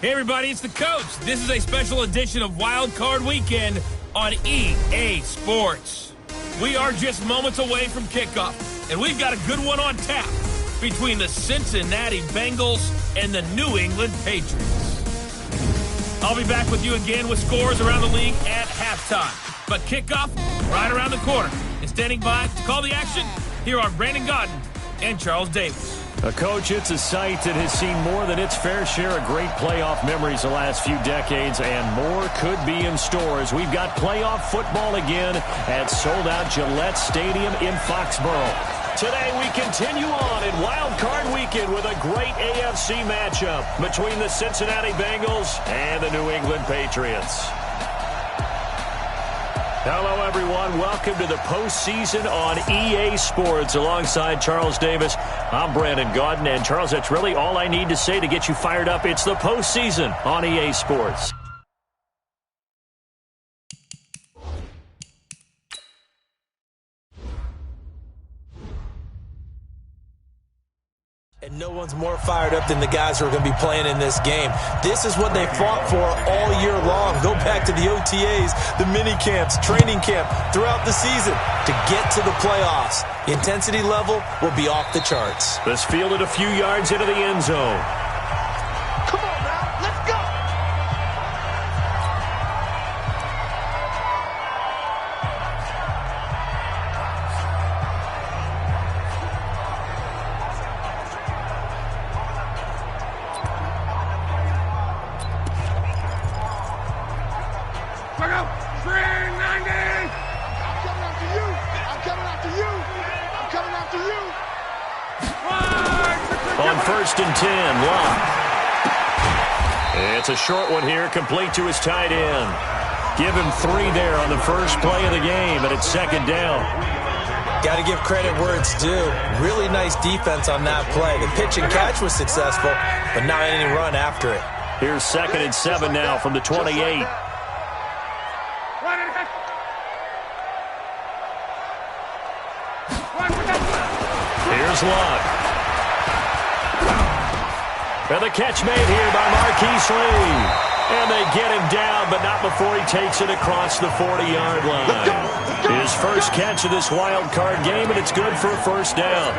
Hey everybody, it's the coach. This is a special edition of Wild Card Weekend on EA Sports. We are just moments away from kickoff, and we've got a good one on tap between the Cincinnati Bengals and the New England Patriots. I'll be back with you again with scores around the league at halftime. But kickoff right around the corner. And standing by to call the action, here are Brandon Godden and Charles Davis. Coach, it's a site that has seen more than its fair share of great playoff memories the last few decades, and more could be in store as we've got playoff football again at sold-out Gillette Stadium in Foxborough. Today we continue on in Wild Card Weekend with a great AFC matchup between the Cincinnati Bengals and the New England Patriots. Hello, everyone. Welcome to the postseason on EA Sports. Alongside Charles Davis, I'm Brandon Godden. And, Charles, that's really all I need to say to get you fired up. It's the postseason on EA Sports. And no one's more fired up than the guys who are going to be playing in this game. This is what they fought for all year long. Go back to the OTAs, the mini camps, training camp throughout the season to get to the playoffs. The intensity level will be off the charts. This fielded a few yards into the end zone. Come on now, let's go! On 1st and 10, Locke. It's a short one here, complete to his tight end. Give him 3 there on the first play of the game, and it's second down. Got to give credit where it's due. Really nice defense on that play. The pitch and catch was successful, but not any run after it. Here's 2nd and 7 now from the 28. Here's Locke. And the catch made here by Marquise Lee. And they get him down, but not before he takes it across the 40-yard line. His first catch of this wild card game, and it's good for a first down.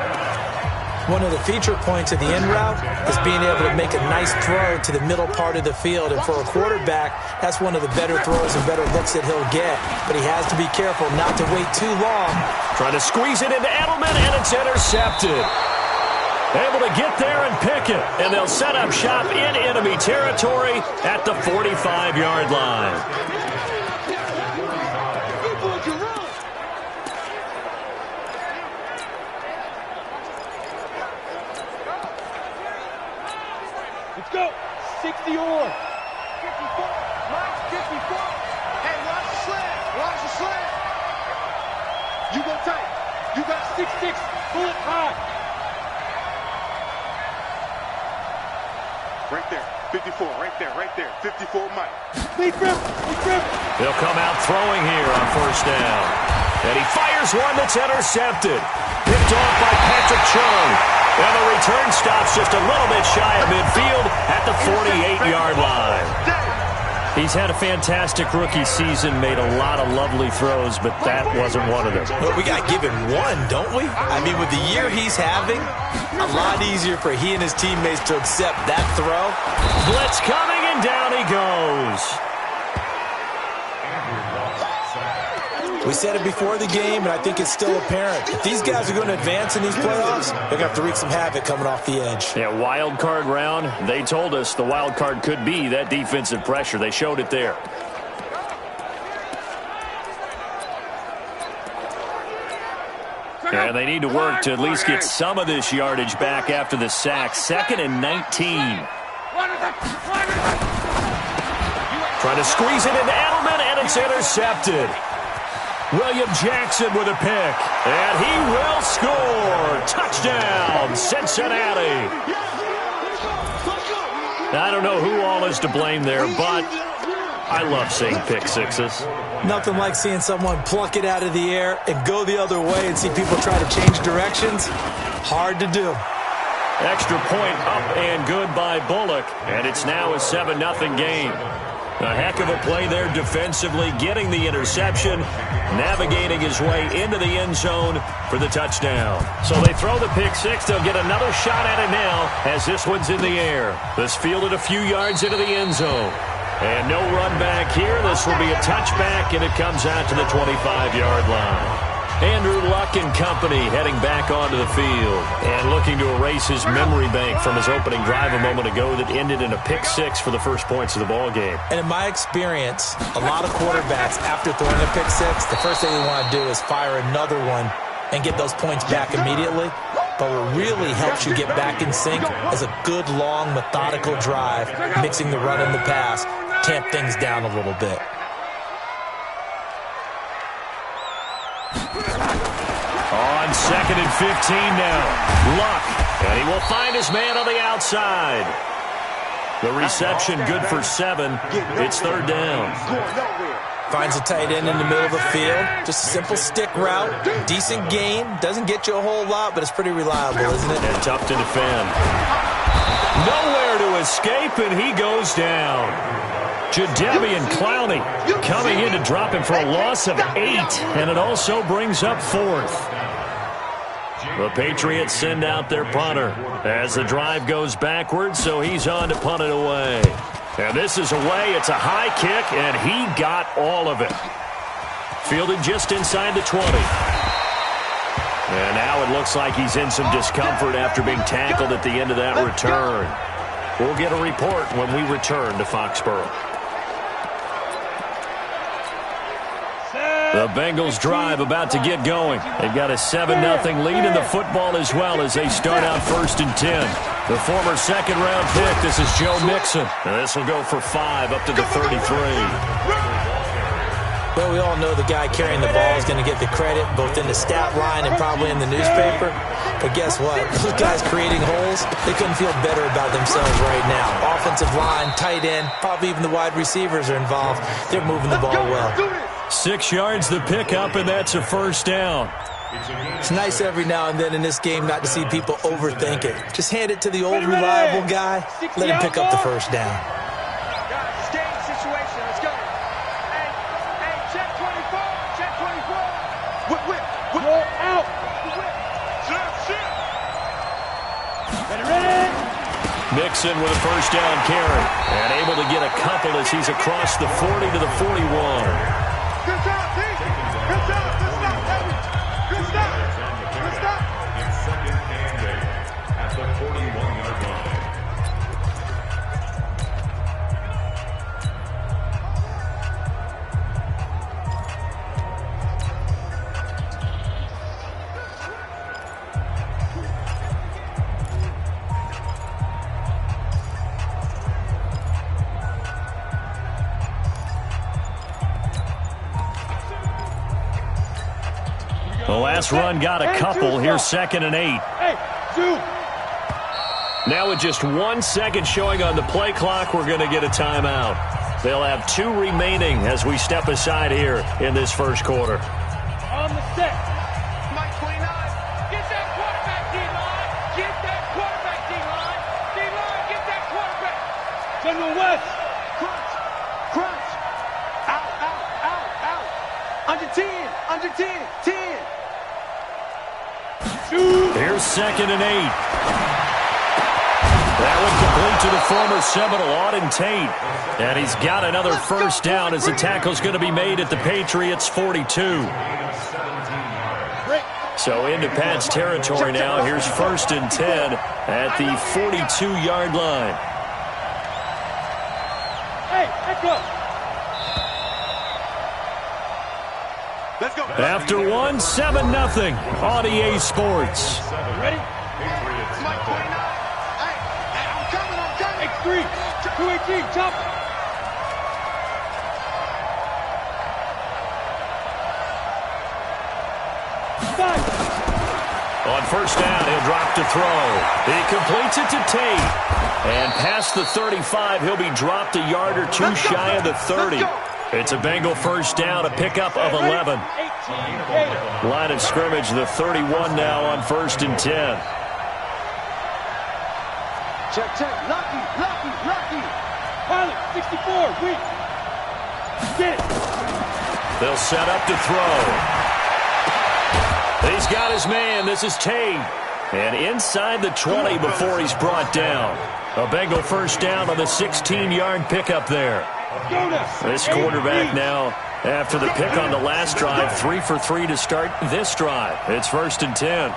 One of the feature points of the in route is being able to make a nice throw to the middle part of the field. And for a quarterback, that's one of the better throws and better looks that he'll get. But he has to be careful not to wait too long. Trying to squeeze it into Edelman, and it's intercepted. Able to get there and pick it. And they'll set up shop in enemy territory at the 45-yard line. Let's go. 60 on. 54. Mike, 54. Hey, watch the slant. Watch the slant. You go tight. You got 6'6". Pull it high. Right there. 54. Right there. Right there. 54, Mike. Big grip. Big grip. He'll come out throwing here on first down. And he fires one that's intercepted. Picked off by Patrick Chung. And the return stops just a little bit shy of midfield at the 48-yard line. He's had a fantastic rookie season, made a lot of lovely throws, but that wasn't one of them. Well, we got to give him one, don't we? I mean, with the year he's having, a lot easier for he and his teammates to accept that throw. Blitz coming, and down he goes. We said it before the game, and I think it's still apparent. If these guys are going to advance in these playoffs, they're going to have to wreak some havoc coming off the edge. Yeah, wild card round. They told us the wild card could be that defensive pressure. They showed it there. And they need to work to at least get some of this yardage back after the sack. 2nd and 19. Trying to squeeze it into Edelman, and it's intercepted. William Jackson with a pick, and he will score. Touchdown, Cincinnati. I don't know who all is to blame there, but I love seeing pick sixes. Nothing like seeing someone pluck it out of the air and go the other way and see people try to change directions. Hard to do. Extra point up and good by Bullock, and it's now a 7-0 game. A heck of a play there defensively, getting the interception, navigating his way into the end zone for the touchdown. So they throw the pick six. They'll get another shot at it now as this one's in the air. This fielded a few yards into the end zone. And no run back here. This will be a touchback, and it comes out to the 25-yard line. Andrew Luck and company heading back onto the field and looking to erase his memory bank from his opening drive a moment ago that ended in a pick six for the first points of the ball game. And in my experience, a lot of quarterbacks, after throwing a pick six, the first thing they want to do is fire another one and get those points back immediately. But what really helps you get back in sync is a good, long, methodical drive, mixing the run and the pass, tamp things down a little bit. On 2nd and 15 now. Luck. And he will find his man on the outside. The reception good for 7. It's 3rd down. Finds a tight end in the middle of the field. Just a simple stick route. Decent gain. Doesn't get you a whole lot, but it's pretty reliable, isn't it? And tough to defend. Nowhere to escape, and he goes down. Jadeveon Clowney coming in to drop him for a loss of 8, and it also brings up 4th. The Patriots send out their punter as the drive goes backwards, so he's on to punt it away. And this is away. It's a high kick, and he got all of it. Fielded just inside the 20. And now it looks like he's in some discomfort after being tackled at the end of that return. We'll get a report when we return to Foxborough. The Bengals drive about to get going. They've got a 7-0 lead in the football as well as they start out 1st and 10. The former second-round pick, this is Joe Mixon. And this will go for 5 up to the 33. Well, we all know the guy carrying the ball is going to get the credit both in the stat line and probably in the newspaper. But guess what? Those guys creating holes, they couldn't feel better about themselves right now. Offensive line, tight end, probably even the wide receivers are involved. They're moving the ball well. 6 yards the pickup, and that's a 1st down. It's nice every now and then in this game not to see people overthink it. Just hand it to the old reliable guy. Let him pick up the 1st down. Guys, game situation. Let's go. Hey, check 24. Check 24. Whip. Roll out. Shit. Ready. Mixon with a 1st down carry and able to get a couple as he's across the 40 to the 41. Good job, Pete. Good job. Good stop, baby. Good stop. Good stop. It's 2nd and 8 at the 41-yard line. The last run got a couple. Here's 2nd and 8. Hey, 2. Now with just 1 second showing on the play clock, we're going to get a timeout. They'll have 2 remaining as we step aside here in this 1st quarter. On the set. Mike 29. Get that quarterback, D-line. Get that quarterback, D-line. D-line, get that quarterback. General West. Crunch. Out. Under 10. Under 10. 10. Here's 2nd and 8. That one complete to the former Seminole, Auden Tate. And he's got another 1st down as the tackle's going to be made at the Patriots' 42. So into Pat's territory now. Here's 1st and 10 at the 42-yard line. Hey, echo. Let's go. After 1, 7-0 on EA Sports. Ready? Mike 29. Hey, I'm coming. X3. 218, jump. On 1st down, he'll drop to throw. He completes it to Tate. And past the 35, he'll be dropped a yard or 2 shy of the 30. It's a Bengal 1st down, a pickup of 11. Line of scrimmage, the 31 now on 1st and 10. Check, check. Lucky, lucky, lucky. Pilot, 64, weak. Get it. They'll set up to throw. He's got his man. This is Tate. And inside the 20 before he's brought down. A Bengal first down on the 16-yard pickup there. This quarterback now, after the pick on the last drive, 3 for 3 to start this drive. It's 1st and 10.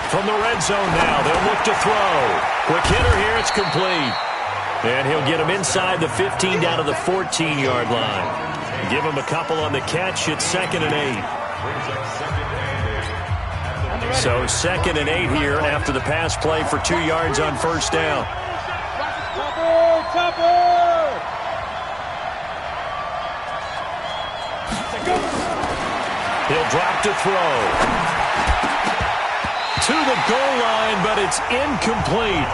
From the red zone now, they'll look to throw. Quick hitter here, it's complete. And he'll get him inside the 15 down to the 14-yard line. Give him a couple on the catch. It's 2nd and 8. So 2nd and 8 here after the pass play for 2 yards on first down. He'll drop to throw. To the goal line, but it's incomplete.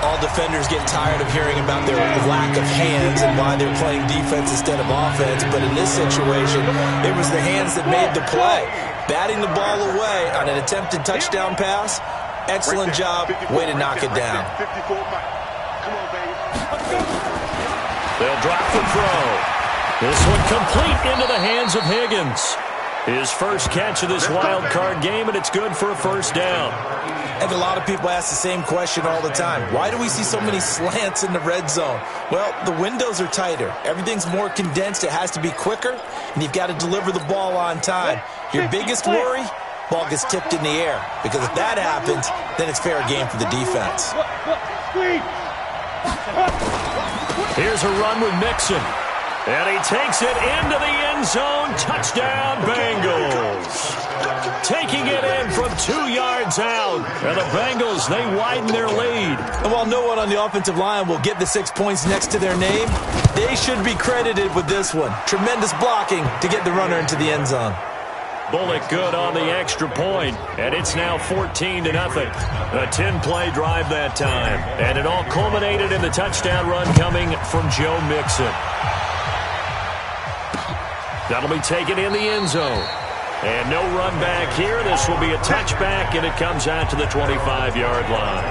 All defenders get tired of hearing about their lack of hands and why they're playing defense instead of offense. But in this situation, it was the hands that made the play. Batting the ball away on an attempted touchdown pass. Excellent job. Way to knock it down. They'll drop the throw. This one complete into the hands of Higgins. His first catch of this wild card game, and it's good for a first down. And a lot of people ask the same question all the time. Why do we see so many slants in the red zone? Well, the windows are tighter. Everything's more condensed. It has to be quicker, and you've got to deliver the ball on time. Your biggest worry, ball gets tipped in the air. Because if that happens, then it's fair game for the defense. Here's a run with Mixon. And he takes it into the end zone. Touchdown, Bengals. Taking it in from 2 yards out. And the Bengals, they widen their lead. And while no one on the offensive line will get the 6 points next to their name, they should be credited with this one. Tremendous blocking to get the runner into the end zone. Bullock good on the extra point, and it's now 14-0. A 10-play drive that time. And it all culminated in the touchdown run coming from Joe Mixon. That'll be taken in the end zone. And no run back here. This will be a touchback, and it comes out to the 25-yard line.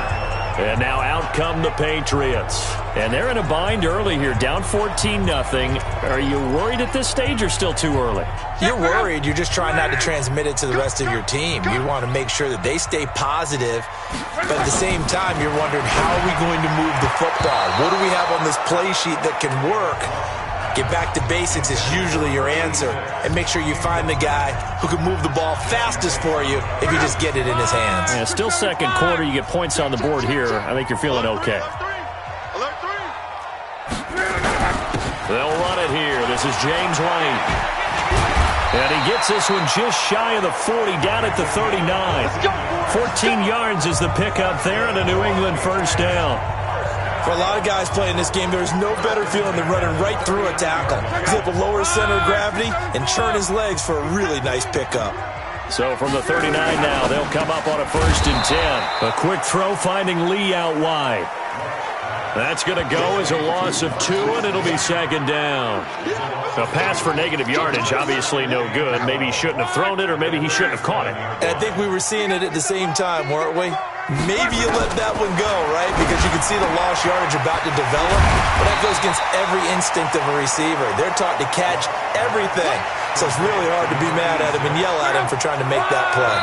And now out come the Patriots. And they're in a bind early here, down 14-0. Are you worried at this stage or still too early? You're worried. You're just trying not to transmit it to the rest of your team. You want to make sure that they stay positive. But at the same time, you're wondering, how are we going to move the football? What do we have on this play sheet that can work? Get back to basics is usually your answer. And make sure you find the guy who can move the ball fastest for you if you just get it in his hands. Yeah, still second quarter. You get points on the board here. I think you're feeling okay. They'll run it here. This is James White. And he gets this one just shy of the 40, down at the 39. 14 yards is the pickup there, and a New England first down. For a lot of guys playing this game, there's no better feeling than running right through a tackle. Zip a lower center of gravity and churn his legs for a really nice pickup. So from the 39 now, they'll come up on a 1st and 10. A quick throw finding Lee out wide. That's going to go as a loss of 2, and it'll be 2nd down. A pass for negative yardage, obviously no good. Maybe he shouldn't have thrown it, or maybe he shouldn't have caught it. And I think we were seeing it at the same time, weren't we? Maybe you let that one go, right? Because you can see the lost yardage about to develop. But that goes against every instinct of a receiver. They're taught to catch everything. So it's really hard to be mad at him and yell at him for trying to make that play.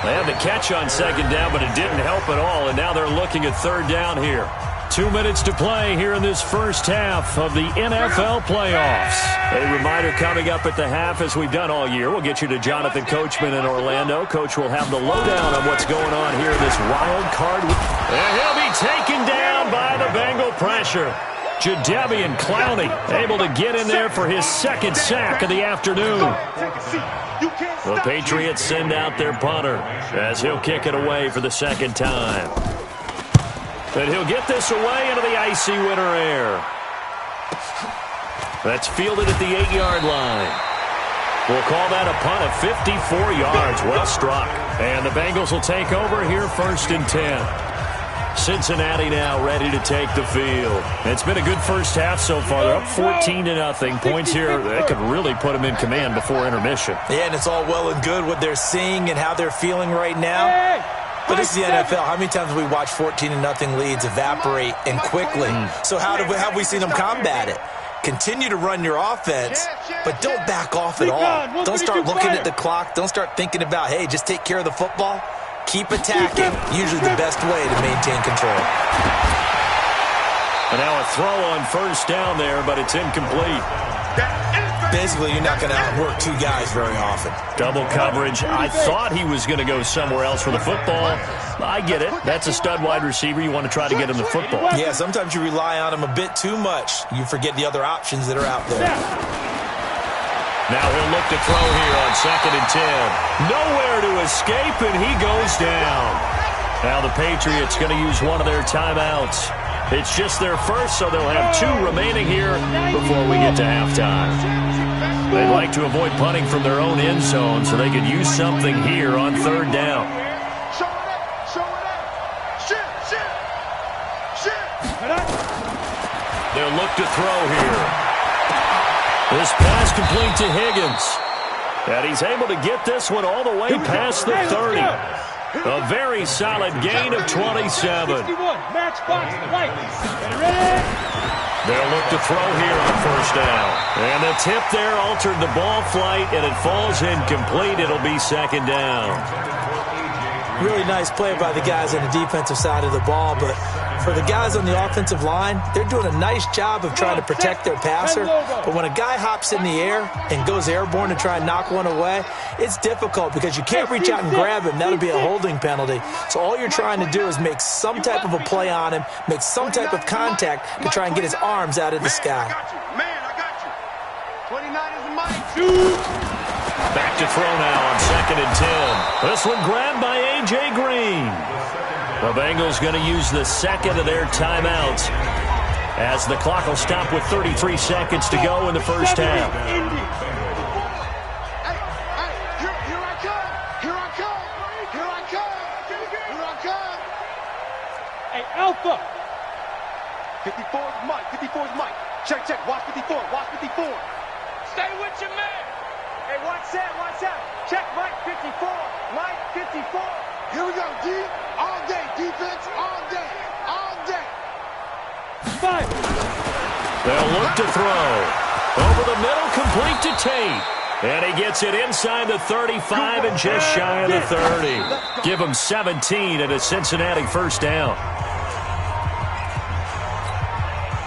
They had the catch on 2nd down, but it didn't help at all. And now they're looking at 3rd down here. 2 minutes to play here in this first half of the NFL playoffs. A reminder coming up at the half, as we've done all year. We'll get you to Jonathan Coachman in Orlando. Coach will have the lowdown on what's going on here in this wild card. And he'll be taken down by the Bengal pressure. Jadeveon Clowney able to get in there for his 2nd sack of the afternoon. The Patriots send out their punter as he'll kick it away for the 2nd time. And he'll get this away into the icy winter air. That's fielded at the 8-yard line. We'll call that a punt of 54 yards. Well struck. And the Bengals will take over here 1st and 10. Cincinnati now ready to take the field. It's been a good first half so far. They're up 14-0. Points here, that could really put them in command before intermission. Yeah, and it's all well and good what they're seeing and how they're feeling right now. But it's the NFL. How many times have we watched 14-0 leads evaporate and quickly? So how have we seen them combat it? Continue to run your offense, but don't back off at all. Don't start looking at the clock. Don't start thinking about, hey, just take care of the football. Keep attacking. Usually the best way to maintain control. And now a throw on first down there, but it's incomplete. Basically, you're not going to outwork two guys very often. Double coverage. I thought he was going to go somewhere else for the football. I get it. That's a stud wide receiver. You want to try to get him the football. Yeah, sometimes you rely on him a bit too much. You forget the other options that are out there. Now he'll look to throw here on 2nd and 10. Nowhere to escape, and he goes down. Now the Patriots going to use one of their timeouts. It's just their first, so they'll have 2 remaining here before we get to halftime. They'd like to avoid punting from their own end zone so they could use something here on 3rd down. They'll look to throw here. This pass complete to Higgins. And he's able to get this one all the way past the 30. A very solid gain of 27. They'll look to throw here on 1st down. And the tip there altered the ball flight, and it falls incomplete. It'll be 2nd down. Really nice play by the guys on the defensive side of the ball, but for the guys on the offensive line, they're doing a nice job of trying to protect their passer. But when a guy hops in the air and goes airborne to try and knock one away, it's difficult because you can't reach out and grab him. That'll be a holding penalty. So all you're trying to do is make some type of a play on him, make some type of contact to try and get his arms out of the sky. I got you. 29 is the mic. Back to throw now on 2nd and 10. This one grabbed by A.J. Green. The Bengals going to use the second of their timeouts as the clock will stop with 33 seconds to go in the first half. Here I come. Hey, Alpha. 54's Mike. Check. Watch 54. Stay with your man. Hey, watch out. Check Mike 54. Mike 54. Here we go, D. All day. Defense, all day. Five. They'll look to throw. Over the middle, complete to Tate. And he gets it inside the 35 and just shy of the 30. Give him 17 and a Cincinnati 1st down.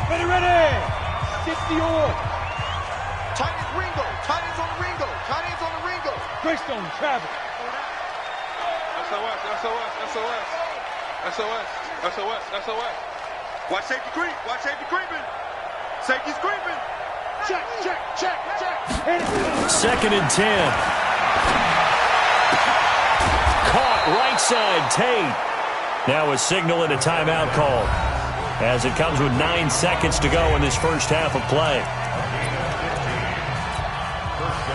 Ready. 60 on. Tight ends on the Ringo. Greystone travel. SOS. Watch safety creeping. Safety's creeping. Check. 2nd and 10. Caught right side, Tate. Now a signal and a timeout call as it comes with 9 seconds to go in this first half of play.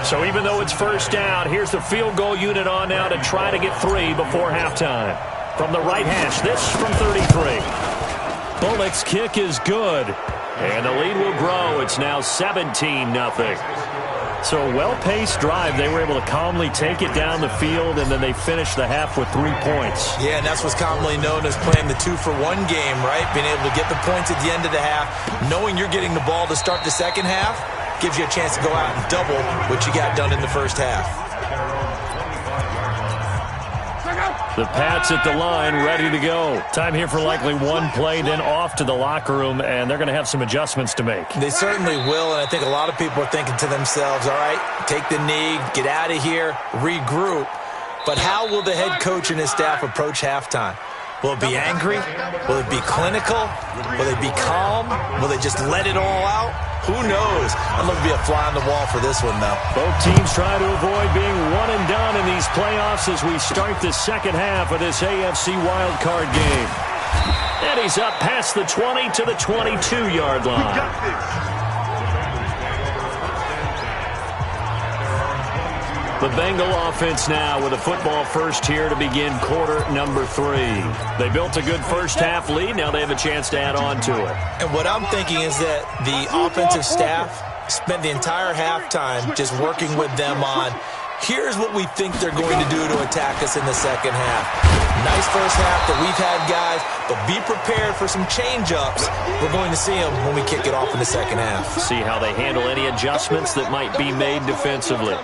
So even though it's 1st down, here's the field goal unit on now to try to get 3 before halftime. From the right hash, this from 33. Bullock's kick is good, and the lead will grow. It's now 17-0. So a well-paced drive. They were able to calmly take it down the field, and then they finished the half with 3 points. Yeah, and that's what's commonly known as playing the 2-for-1 game, right? Being able to get the points at the end of the half, knowing you're getting the ball to start the second half, gives you a chance to go out and double what you got done in the first half. The Pats at the line, ready to go. Time here for likely one play, then off to the locker room, and they're going to have some adjustments to make. They certainly will, and I think a lot of people are thinking to themselves, all right, take the knee, get out of here, regroup. But how will the head coach and his staff approach halftime? Will it be angry? Will it be clinical? Will it be calm? Will they just let it all out? Who knows? I'd love to be a fly on the wall for this one, though. Both teams try to avoid being one and done in these playoffs as we start the second half of this AFC wildcard game. And he's up past the 20 to the 22-yard line. The Bengal offense now with a football first here to begin quarter number 3. They built a good first half lead. Now they have a chance to add on to it. And what I'm thinking is that the offensive staff spent the entire halftime just working with them on, here's what we think they're going to do to attack us in the second half. Nice first half that we've had, guys, but be prepared for some change-ups. We're going to see them when we kick it off in the second half. See how they handle any adjustments that might be made defensively.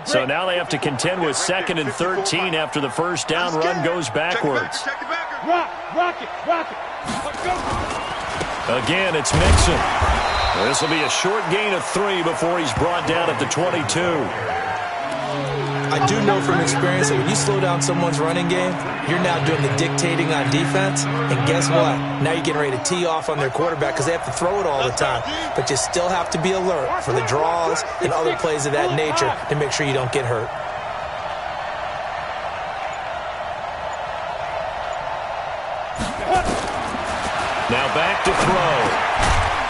So now they have to contend with 2nd and 13 after the first down run goes backwards. Rock it. Again, it's Mixon. This will be a short gain of 3 before he's brought down at the 22. I do know from experience that when you slow down someone's running game, you're now doing the dictating on defense. And guess what? Now you're getting ready to tee off on their quarterback because they have to throw it all the time. But you still have to be alert for the draws and other plays of that nature to make sure you don't get hurt. Now back to throw.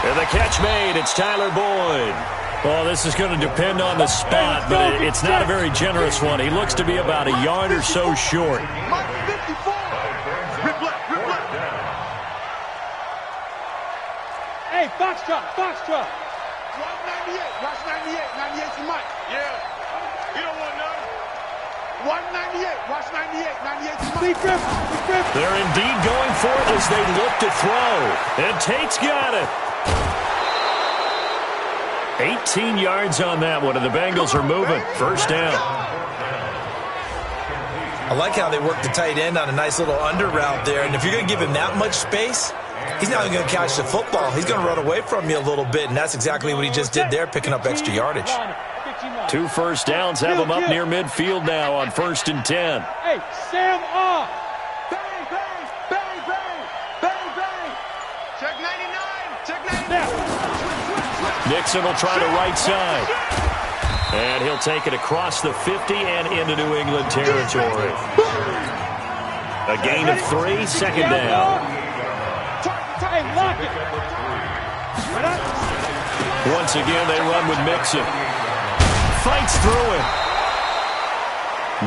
And the catch made. It's Tyler Boyd. Well, this is going to depend on the spot, but it's not a very generous one. He looks to be about a yard or so short. Hey, Foxtrot. Watch 98. Watch 98. 98's the mic. Yeah. You don't want none. Watch 98. Watch 98. 98's the mic. They're indeed going for it as they look to throw. And Tate's got it. 18 yards on that one, and the Bengals are moving. First down. I like how they work the tight end on a nice little under route there. And if you're going to give him that much space, he's not even going to catch the football. He's going to run away from you a little bit, and that's exactly what he just did there, picking up extra yardage. 2 first downs have him up near midfield now on 1st and 10. Hey, Sam off. Bang, bang, bang, bang, bang, bang. Check 99. Check 99. Nixon will try to right side. And he'll take it across the 50 and into New England territory. A gain of 3, second down. Hey, lock it. Once again, they run with Mixon. Fights through it.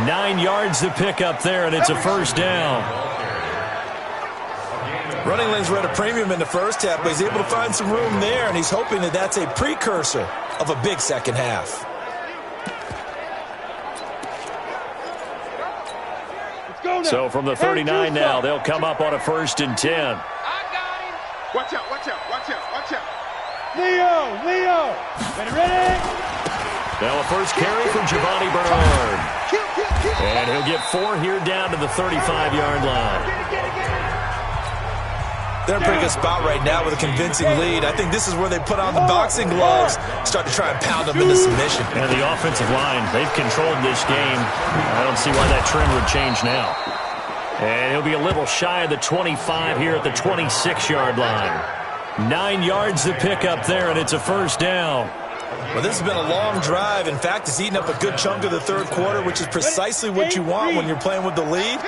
9 yards to pick up there, and it's a first down. Running lanes were at a premium in the first half, but he's able to find some room there, and he's hoping that that's a precursor of a big second half. So from the 39 now, they'll come up on a 1st and 10. I got him. Watch out, watch out, watch out, watch out. Leo. Ready? Now a first carry from Giovanni Bernard. And he'll get 4 here down to the 35-yard line. They're in a pretty good spot right now with a convincing lead. I think this is where they put on the boxing gloves, start to try and pound them into submission. And the offensive line, they've controlled this game. I don't see why that trend would change now. And he'll be a little shy of the 25 here at the 26-yard line. 9 yards to pick up there, and it's a first down. Well, this has been a long drive. In fact, it's eaten up a good chunk of the third quarter, which is precisely what you want when you're playing with the lead.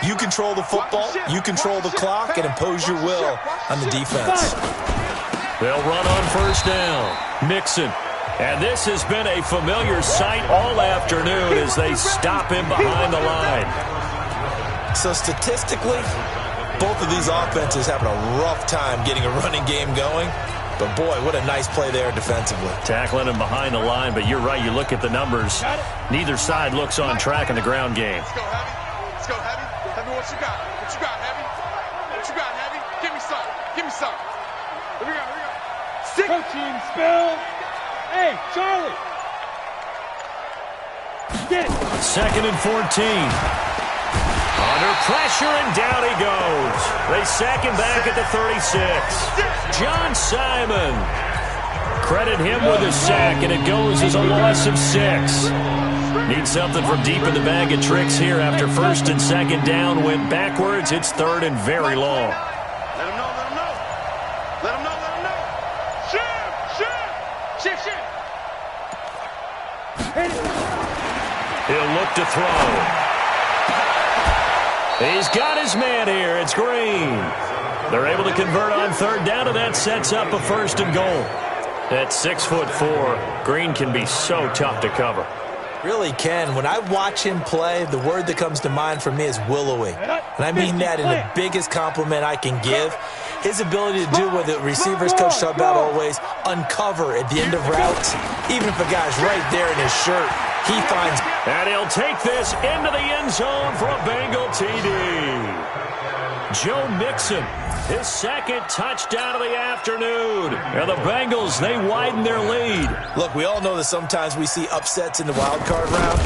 You control the football, you control the clock, and impose your will on the defense. They'll run on first down. Mixon. And this has been a familiar sight all afternoon as they stop him behind the line. So statistically, both of these offenses having a rough time getting a running game going. But, boy, what a nice play there defensively. Tackling him behind the line, but you're right. You look at the numbers. Neither side looks on track in the ground game. Let's go, Heavy. Let's go, Heavy. Heavy, what you got? What you got, Heavy? What you got, Heavy? Give me some. Give me some. Here we go, here we go. Protein spill. Hey, Charlie. Get it. 2nd and 14. Under pressure, and down he goes. They sack him back at the 36. John Simon. Credit him with a sack, and it goes as a loss of 6. Need something from deep in the bag of tricks here after 1st and 2nd down. Went backwards. It's 3rd and very long. Let him know, let him know. Let him know, let him know. Shift. He'll look to throw. He's got his man here. It's Green. They're able to convert on third down, and that sets up a 1st and goal. At 6'4", Green can be so tough to cover. Really can. When I watch him play, the word that comes to mind for me is willowy. And I mean that in the biggest compliment I can give. His ability to do what the receivers coach talked about always, uncover at the end of routes. Even if a guy's right there in his shirt, he finds. And he'll take this into the end zone for a Bengal TD. Joe Mixon, his 2nd touchdown of the afternoon. And the Bengals, they widen their lead. Look, we all know that sometimes we see upsets in the wild card round.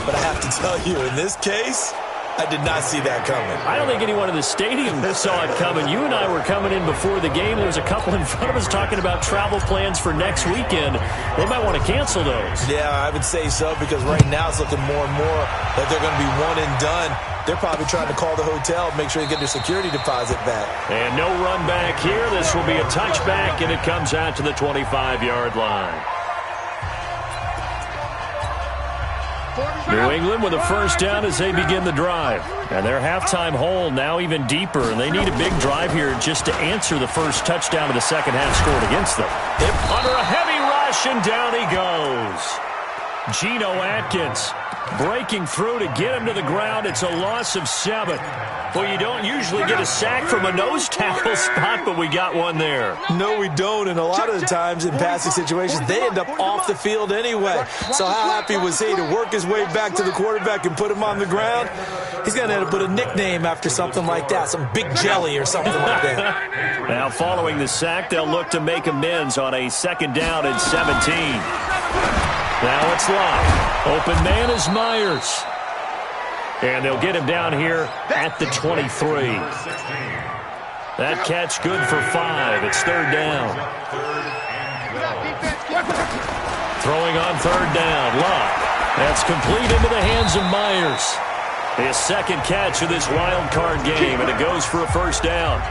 But I have to tell you, in this case, I did not see that coming. I don't think anyone in the stadium saw it coming. You and I were coming in before the game. There was a couple in front of us talking about travel plans for next weekend. They might want to cancel those. Yeah, I would say so, because right now it's looking more and more like they're going to be one and done. They're probably trying to call the hotel, make sure they get their security deposit back. And no run back here. This will be a touchback, and it comes out to the 25-yard line. New England with a 1st down as they begin the drive. And their halftime hole now even deeper, and they need a big drive here just to answer the first touchdown of the second half scored against them. Under a heavy rush, and down he goes. Geno Atkins breaking through to get him to the ground. It's a loss of 7. Well, you don't usually get a sack from a nose tackle spot, but we got one there. No, we don't, and a lot of the times in passing situations, they end up off the field anyway. So how happy was he to work his way back to the quarterback and put him on the ground? He's going to end up with a nickname after something like that, some Big Jelly or something like that. Now, following the sack, they'll look to make amends on a 2nd down and 17. Now it's locked. Open man is Myers. And they'll get him down here at the 23. That catch good for 5. It's 3rd down. Throwing on 3rd down. Locke. That's complete into the hands of Myers. His 2nd catch of this wild card game, and it goes for a 1st down.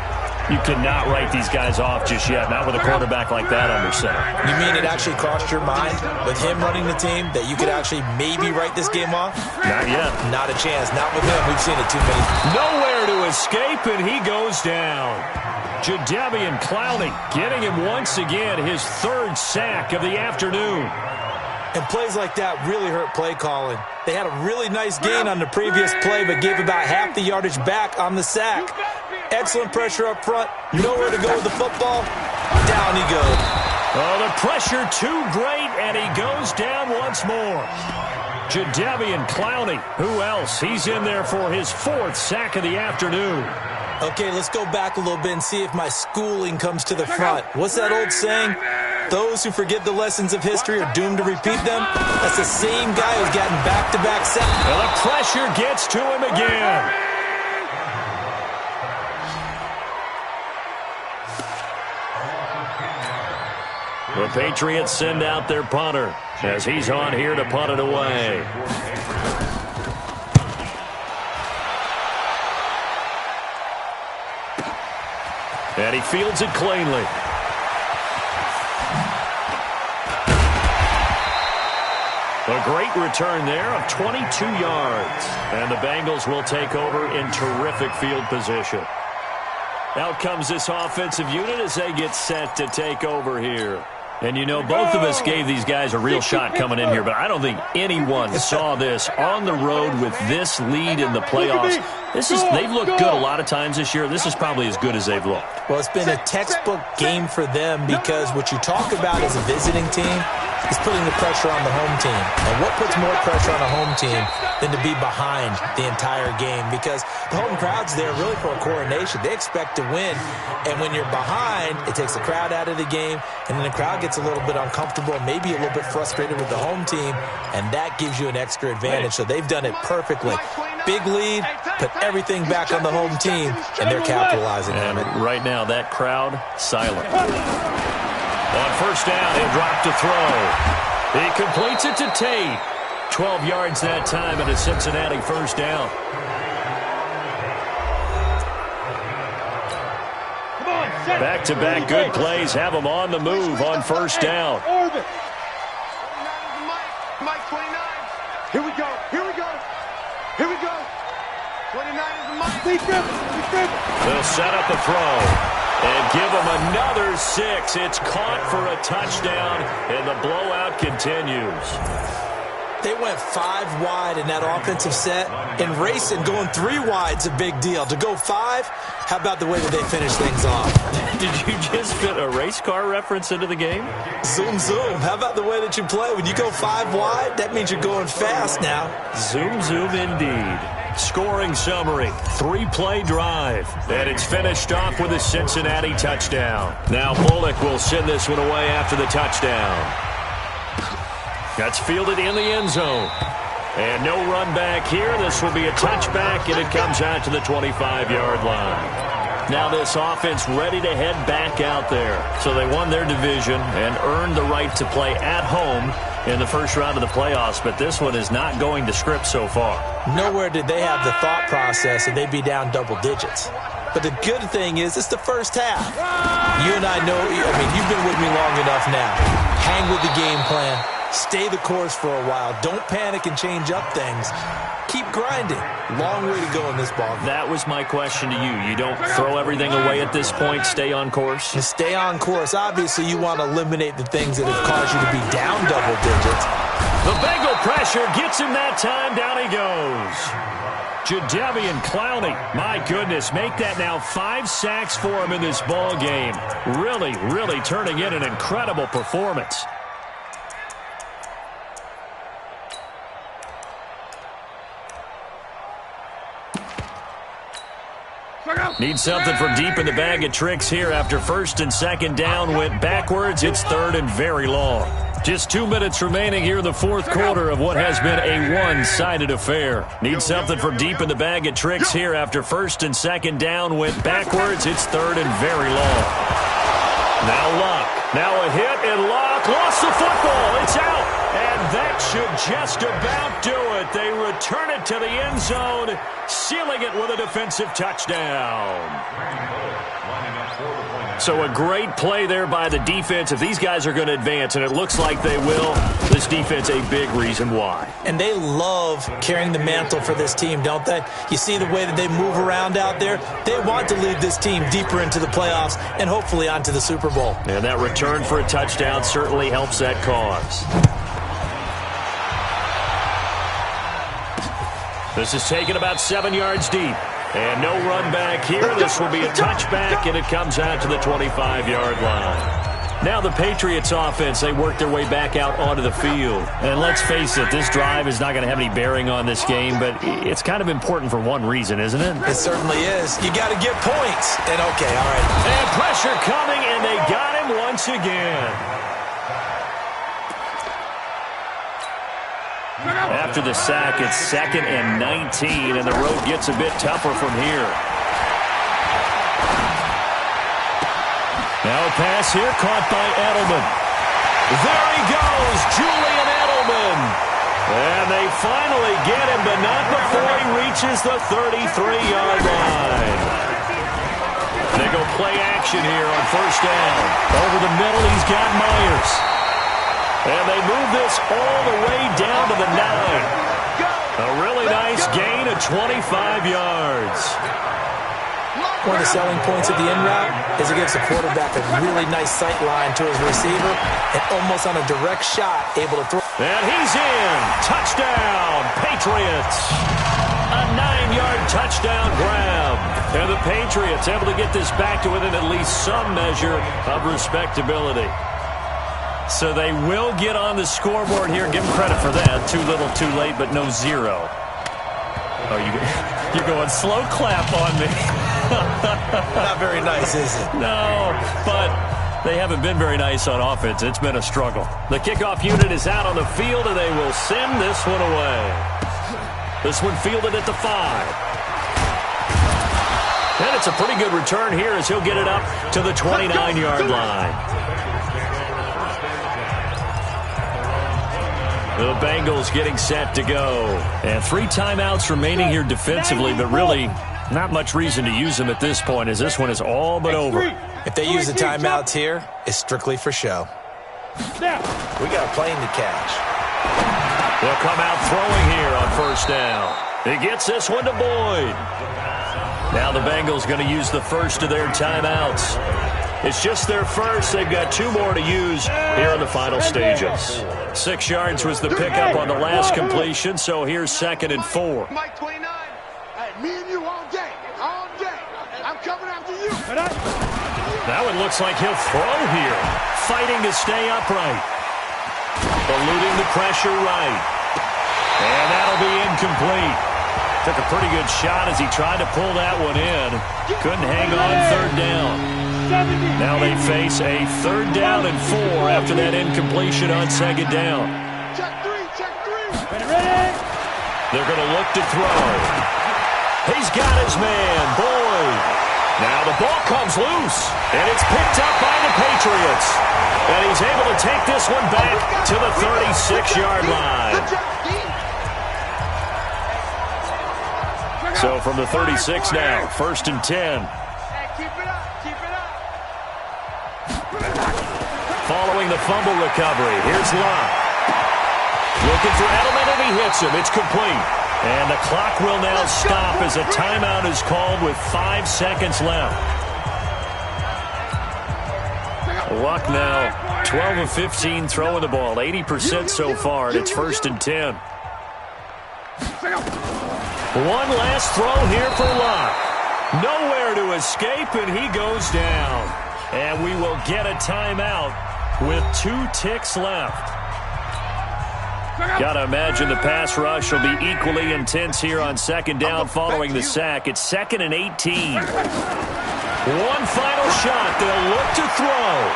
You cannot write these guys off just yet, not with a quarterback like that under center. You mean it actually crossed your mind with him running the team that you could actually maybe write this game off? Not yet. Not a chance. Not with him. We've seen it too many. Nowhere to escape, and he goes down. Jadeveon Clowney getting him once again, his 3rd sack of the afternoon. And plays like that really hurt play calling. They had a really nice gain on the previous play, but gave about half the yardage back on the sack. Excellent pressure up front. Nowhere to go with the football. Down he goes. Oh, the pressure too great, and he goes down once more. Jadeveon Clowney. Who else? He's in there for his 4th sack of the afternoon. Okay, let's go back a little bit and see if my schooling comes to the front. What's that old saying? Those who forget the lessons of history are doomed to repeat them. That's the same guy who's gotten back-to-back sacks. Well, the pressure gets to him again. The Patriots send out their punter as he's on here to punt it away. And he fields it cleanly. A great return there of 22 yards. And the Bengals will take over in terrific field position. Out comes this offensive unit as they get set to take over here. And, you know, both of us gave these guys a real shot coming in here, but I don't think anyone saw this on the road with this lead in the playoffs. They've looked good a lot of times this year. This is probably as good as they've looked. Well, it's been a textbook game for them because what you talk about as a visiting team is putting the pressure on the home team. And what puts more pressure on a home team than to be behind the entire game? Because the home crowd's there really for a coronation. They expect to win. And when you're behind, it takes the crowd out of the game. And then the crowd gets a little bit uncomfortable, maybe a little bit frustrated with the home team. And that gives you an extra advantage. So they've done it perfectly. Big lead, put everything back on the home team, and they're capitalizing on it. Right now, that crowd, silent. On 1st down, he'll drop to throw. He completes it to Tate. 12 yards that time, and a Cincinnati 1st down. Back-to-back good plays have them on the move on 1st down. Mike 29. Here we go. Here we go. Here we go. They'll set up a throw and give them another 6. It's caught for a touchdown, and the blowout continues. They went 5 wide in that offensive set, and racing going 3 wide's a big deal. To go 5, how about the way that they finish things off? Did you just fit a race car reference into the game? Zoom, zoom. How about the way that you play? When you go 5 wide, that means you're going fast now. Zoom, zoom indeed. Scoring summary, 3-play drive, and it's finished off with a Cincinnati touchdown. Now Bullock will send this one away after the touchdown. That's fielded in the end zone. And no run back here. This will be a touchback, and it comes out to the 25-yard line. Now this offense ready to head back out there. So they won their division and earned the right to play at home in the first round of the playoffs, but this one is not going to script so far. Nowhere did they have the thought process that they'd be down double digits. But the good thing is it's the first half. You and I know, you've been with me long enough now. Hang with the game plan. Stay the course for a while. Don't panic and change up things. Keep grinding. Long way to go in this ball game. That was my question to you. You don't throw everything away at this point, stay on course? To stay on course, obviously you want to eliminate the things that have caused you to be down double digits. The Bengal pressure gets him that time. Down he goes. Jadeveon Clowney, my goodness, make that now 5 sacks for him in this ball game. Really, really turning in an incredible performance. Need something for deep in the bag of tricks here after first and second down went backwards. It's third and very long. Just 2 minutes remaining here in the fourth quarter of what has been a one-sided affair. Need something for deep in the bag of tricks here after first and second down went backwards. It's third and very long. Now Luck. Now a hit, and Luck lost the football. It's out. And that should just about do it. They return it to the end zone, sealing it with a defensive touchdown. So a great play there by the defense. If these guys are going to advance, and it looks like they will, this defense a big reason why. And they love carrying the mantle for this team, don't they? You see the way that they move around out there? They want to lead this team deeper into the playoffs and hopefully onto the Super Bowl. And that return for a touchdown certainly helps that cause. This is taken about 7 yards deep. And no run back here. This will be a touchback, and it comes out to the 25-yard line. Now the Patriots offense, they work their way back out onto the field. And let's face it, this drive is not going to have any bearing on this game, but it's kind of important for one reason, isn't it? It certainly is. You got to get points. And okay, all right. And pressure coming, and they got him once again. After the sack, it's 2nd and 19, and the road gets a bit tougher from here. Now a pass here, caught by Edelman. There he goes, Julian Edelman. And they finally get him, but not before he reaches the 33-yard line. They go play action here on first down. Over the middle, he's got Myers. And they move this all the way down to the 9. A really nice gain of 25 yards. One of the selling points of the in route is it gives the quarterback a really nice sight line to his receiver and almost on a direct shot able to throw. And he's in. Touchdown, Patriots. A 9-yard touchdown grab. And the Patriots able to get this back to within at least some measure of respectability. So they will get on the scoreboard here. Give them credit for that. Too little, too late, but no 0. Oh, you're going slow clap on me. Not very nice, is it? No, but they haven't been very nice on offense. It's been a struggle. The kickoff unit is out on the field, and they will send this one away. This one fielded at the 5. And it's a pretty good return here as he'll get it up to the 29-yard line. The Bengals getting set to go. And 3 timeouts remaining here defensively, but really not much reason to use them at this point as this one is all but over. If they use the timeouts here, it's strictly for show. We got a plane to catch. They'll come out throwing here on first down. He gets this one to Boyd. Now the Bengals going to use the first of their timeouts. It's just their first. They've got 2 more to use here in the final stages. 6 yards was the pickup on the last completion, so here's 2nd and 4. Mike 29. Hey, me and you all day. All day. I'm coming after you. That one looks like he'll throw here. Fighting to stay upright. Eluding the pressure right. And that'll be incomplete. Took a pretty good shot as he tried to pull that one in. Couldn't hang on 3rd down. Now they face a 3rd down and 4 after that incompletion on 2nd down. Check 3, check 3. They're going to look to throw. He's got his man, Boyd. Now the ball comes loose, and it's picked up by the Patriots. And he's able to take this one back to the 36-yard line. So from the 36 now, 1st and 10. Keep it up, keep it up. Following the fumble recovery, here's Locke. Looking for Edelman, and he hits him. It's complete. And the clock will now stop as a timeout is called with 5 seconds left. Luck now 12 of 15 throwing the ball, 80% so far, and it's 1st and 10. One last throw here for Luck. Nowhere to escape, and he goes down. And we will get a timeout with 2 ticks left. Got to imagine the pass rush will be equally intense here on 2nd down following the sack. It's 2nd and 18. One final shot. They'll look to throw.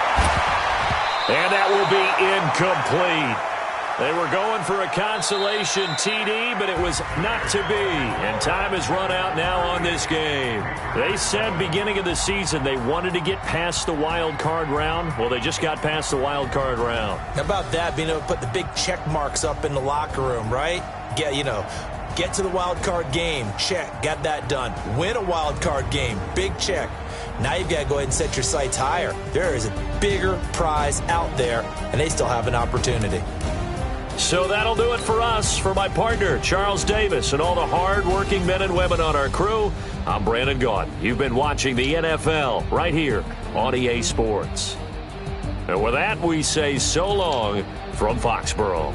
And that will be incomplete. They were going for a consolation TD, but it was not to be. And time has run out now on this game. They said beginning of the season they wanted to get past the wild card round. Well, they just got past the wild card round. How about that, being able to put the big check marks up in the locker room, right? Get to the wild card game. Check. Got that done. Win a wild card game. Big check. Now you've got to go ahead and set your sights higher. There is a bigger prize out there, and they still have an opportunity. So that'll do it for us. For my partner, Charles Davis, and all the hard-working men and women on our crew, I'm Brandon Gaudin. You've been watching the NFL right here on EA Sports. And with that, we say so long from Foxborough.